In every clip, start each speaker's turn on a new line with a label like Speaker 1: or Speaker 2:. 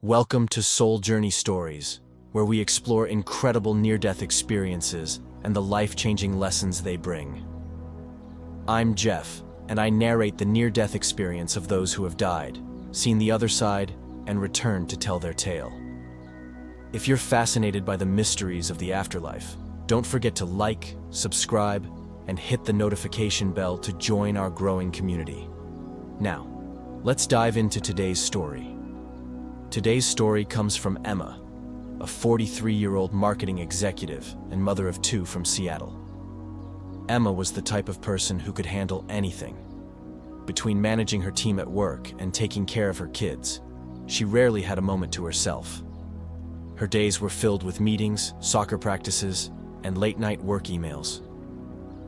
Speaker 1: Welcome to Soul Journey Stories, where we explore incredible near-death experiences and the life-changing lessons they bring. I'm Jeff, and I narrate the near-death experience of those who have died, seen the other side, and returned to tell their tale. If you're fascinated by the mysteries of the afterlife, don't forget to like, subscribe, and hit the notification bell to join our growing community. Now, let's dive into today's story. Today's story comes from Emma, a 43-year-old marketing executive and mother of two from Seattle. Emma was the type of person who could handle anything. Between managing her team at work and taking care of her kids, she rarely had a moment to herself. Her days were filled with meetings, soccer practices, and late-night work emails.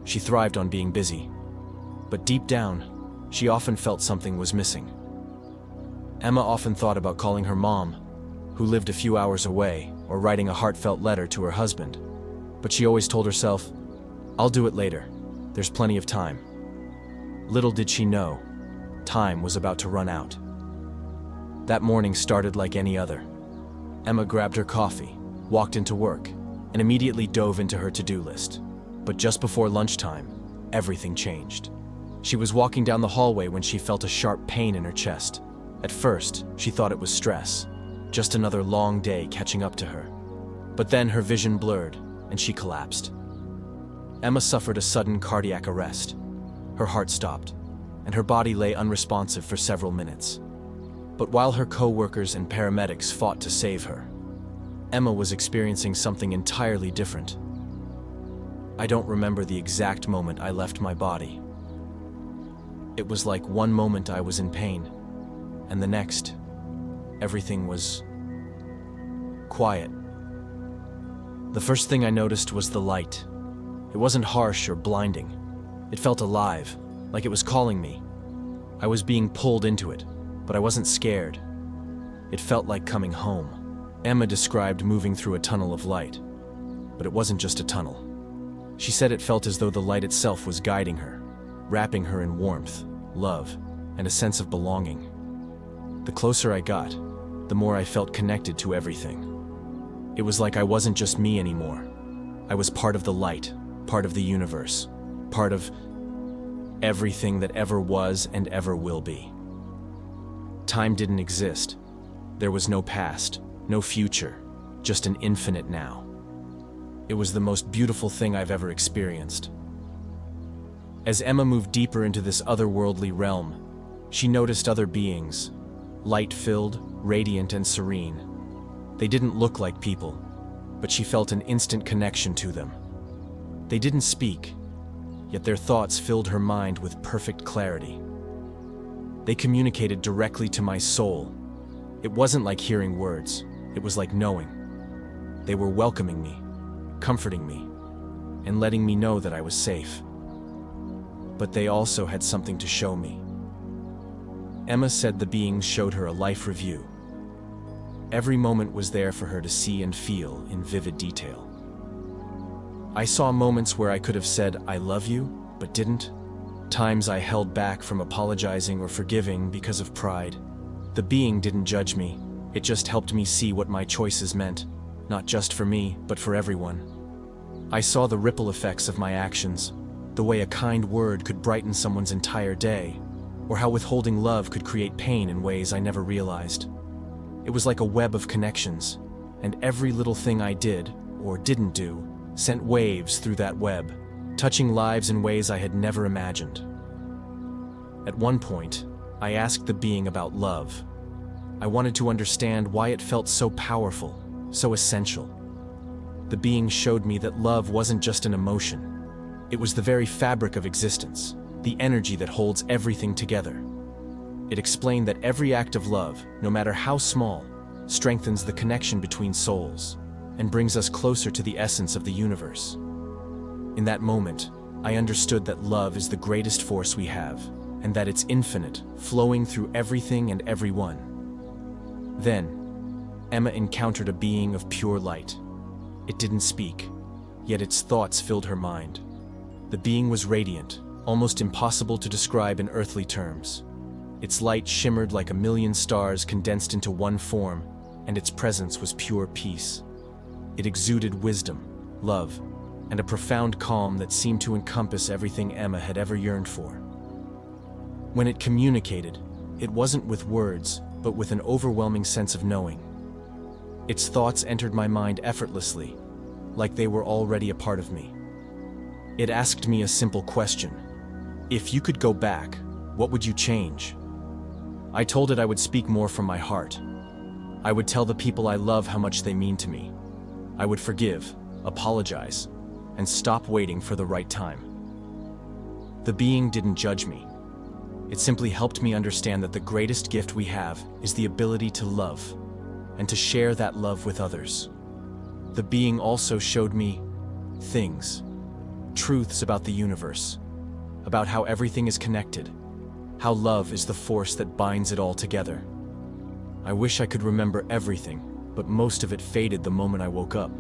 Speaker 1: She thrived on being busy, but deep down, she often felt something was missing. Emma often thought about calling her mom, who lived a few hours away, or writing a heartfelt letter to her husband. But she always told herself, "I'll do it later. There's plenty of time." Little did she know, time was about to run out. That morning started like any other. Emma grabbed her coffee, walked into work, and immediately dove into her to-do list. But just before lunchtime, everything changed. She was walking down the hallway when she felt a sharp pain in her chest. At first, she thought it was stress, just another long day catching up to her. But then her vision blurred, and she collapsed. Emma suffered a sudden cardiac arrest. Her heart stopped, and her body lay unresponsive for several minutes. But while her co-workers and paramedics fought to save her, Emma was experiencing something entirely different. "I don't remember the exact moment I left my body. It was like one moment I was in pain, and the next, everything was quiet. The first thing I noticed was the light. It wasn't harsh or blinding. It felt alive, like it was calling me. I was being pulled into it, but I wasn't scared. It felt like coming home." Emma described moving through a tunnel of light, but it wasn't just a tunnel. She said it felt as though the light itself was guiding her, wrapping her in warmth, love, and a sense of belonging. The closer I got, the more I felt connected to everything. It was like I wasn't just me anymore. I was part of the light, part of the universe, part of everything that ever was and ever will be. Time didn't exist. There was no past, no future, just an infinite now. It was the most beautiful thing I've ever experienced. As Emma moved deeper into this otherworldly realm, she noticed other beings, light-filled, radiant, and serene. They didn't look like people, but she felt an instant connection to them. They didn't speak, yet their thoughts filled her mind with perfect clarity. They communicated directly to my soul. It wasn't like hearing words, it was like knowing. They were welcoming me, comforting me, and letting me know that I was safe. But they also had something to show me. Emma said the beings showed her a life review. Every moment was there for her to see and feel in vivid detail. I saw moments where I could have said, "I love you," but didn't. Times I held back from apologizing or forgiving because of pride. The being didn't judge me. It just helped me see what my choices meant, not just for me, but for everyone. I saw the ripple effects of my actions, the way a kind word could brighten someone's entire day, or how withholding love could create pain in ways I never realized. It was like a web of connections, and every little thing I did, or didn't do, sent waves through that web, touching lives in ways I had never imagined. At one point, I asked the being about love. I wanted to understand why it felt so powerful, so essential. The being showed me that love wasn't just an emotion. It was the very fabric of existence, the energy that holds everything together. It explained that every act of love, no matter how small, strengthens the connection between souls and brings us closer to the essence of the universe. In that moment, I understood that love is the greatest force we have, and that it's infinite, flowing through everything and everyone. Then, Emma encountered a being of pure light. It didn't speak, yet its thoughts filled her mind. The being was radiant, almost impossible to describe in earthly terms. Its light shimmered like a million stars condensed into one form, and its presence was pure peace. It exuded wisdom, love, and a profound calm that seemed to encompass everything Emma had ever yearned for. When it communicated, it wasn't with words, but with an overwhelming sense of knowing. Its thoughts entered my mind effortlessly, like they were already a part of me. It asked me a simple question. If you could go back, what would you change? I told it I would speak more from my heart. I would tell the people I love how much they mean to me. I would forgive, apologize, and stop waiting for the right time. The being didn't judge me. It simply helped me understand that the greatest gift we have is the ability to love, and to share that love with others. The being also showed me things, truths about the universe, about how everything is connected, how love is the force that binds it all together. I wish I could remember everything, but most of it faded the moment I woke up.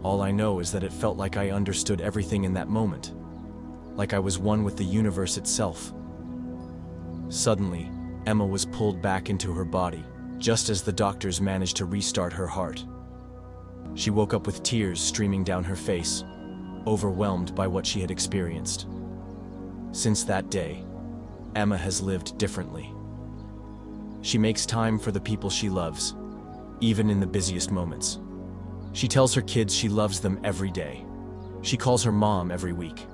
Speaker 1: All I know is that it felt like I understood everything in that moment, like I was one with the universe itself. Suddenly, Emma was pulled back into her body, just as the doctors managed to restart her heart. She woke up with tears streaming down her face, overwhelmed by what she had experienced. Since that day, Emma has lived differently. She makes time for the people she loves, even in the busiest moments. She tells her kids she loves them every day. She calls her mom every week,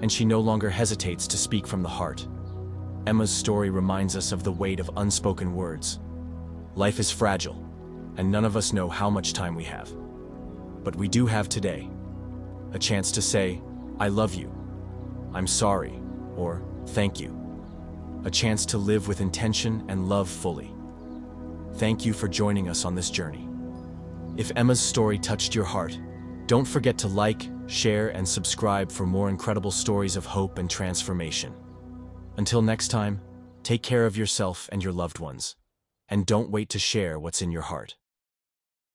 Speaker 1: and she no longer hesitates to speak from the heart. Emma's story reminds us of the weight of unspoken words. Life is fragile, and none of us know how much time we have. But we do have today, a chance to say, I love you, I'm sorry, or thank you. A chance to live with intention and love fully. Thank you for joining us on this journey. If Emma's story touched your heart, don't forget to like, share, and subscribe for more incredible stories of hope and transformation. Until next time, take care of yourself and your loved ones, and don't wait to share what's in your heart.